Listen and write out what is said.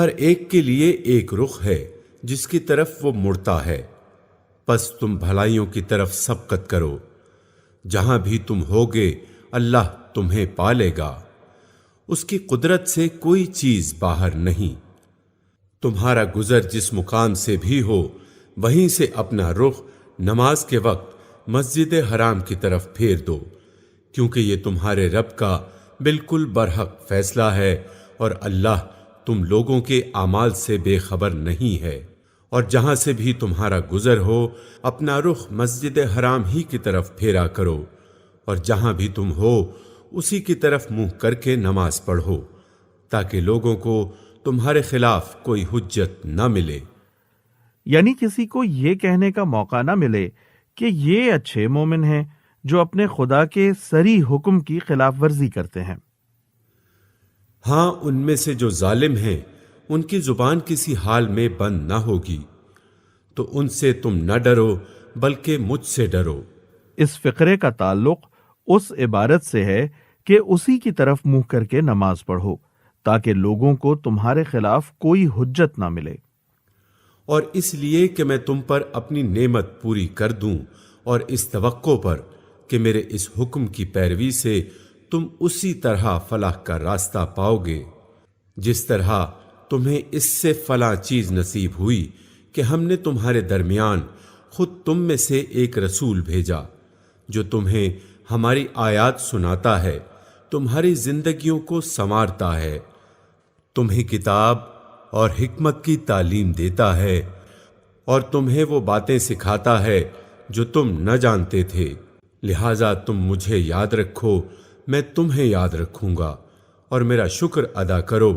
ہر ایک کے لیے ایک رخ ہے جس کی طرف وہ مڑتا ہے، پس تم بھلائیوں کی طرف سبقت کرو، جہاں بھی تم ہوگے اللہ تمہیں پالے گا، اس کی قدرت سے کوئی چیز باہر نہیں۔ تمہارا گزر جس مقام سے بھی ہو وہیں سے اپنا رخ نماز کے وقت مسجد حرام کی طرف پھیر دو، کیونکہ یہ تمہارے رب کا بالکل برحق فیصلہ ہے، اور اللہ تم لوگوں کے اعمال سے بے خبر نہیں ہے۔ اور جہاں سے بھی تمہارا گزر ہو اپنا رخ مسجد حرام ہی کی طرف پھیرا کرو، اور جہاں بھی تم ہو اسی کی طرف منہ کر کے نماز پڑھو، تاکہ لوگوں کو تمہارے خلاف کوئی حجت نہ ملے۔ یعنی کسی کو یہ کہنے کا موقع نہ ملے کہ یہ اچھے مومن ہیں جو اپنے خدا کے صریح حکم کی خلاف ورزی کرتے ہیں۔ ہاں، ان میں سے جو ظالم ہیں ان کی زبان کسی حال میں بند نہ ہوگی، تو ان سے تم نہ ڈرو بلکہ مجھ سے ڈرو۔ اس فقرے کا تعلق اس عبارت سے ہے کہ اسی کی طرف منہ کر کے نماز پڑھو تاکہ لوگوں کو تمہارے خلاف کوئی حجت نہ ملے۔ اور اس لیے کہ میں تم پر اپنی نعمت پوری کر دوں، اور اس توقع پر کہ میرے اس حکم کی پیروی سے تم اسی طرح فلاح کا راستہ پاؤ گے جس طرح تمہیں اس سے فلاں چیز نصیب ہوئی کہ ہم نے تمہارے درمیان خود تم میں سے ایک رسول بھیجا جو تمہیں ہماری آیات سناتا ہے، تمہاری زندگیوں کو سنوارتا ہے، تمہیں کتاب اور حکمت کی تعلیم دیتا ہے، اور تمہیں وہ باتیں سکھاتا ہے جو تم نہ جانتے تھے۔ لہٰذا تم مجھے یاد رکھو، میں تمہیں یاد رکھوں گا، اور میرا شکر ادا کرو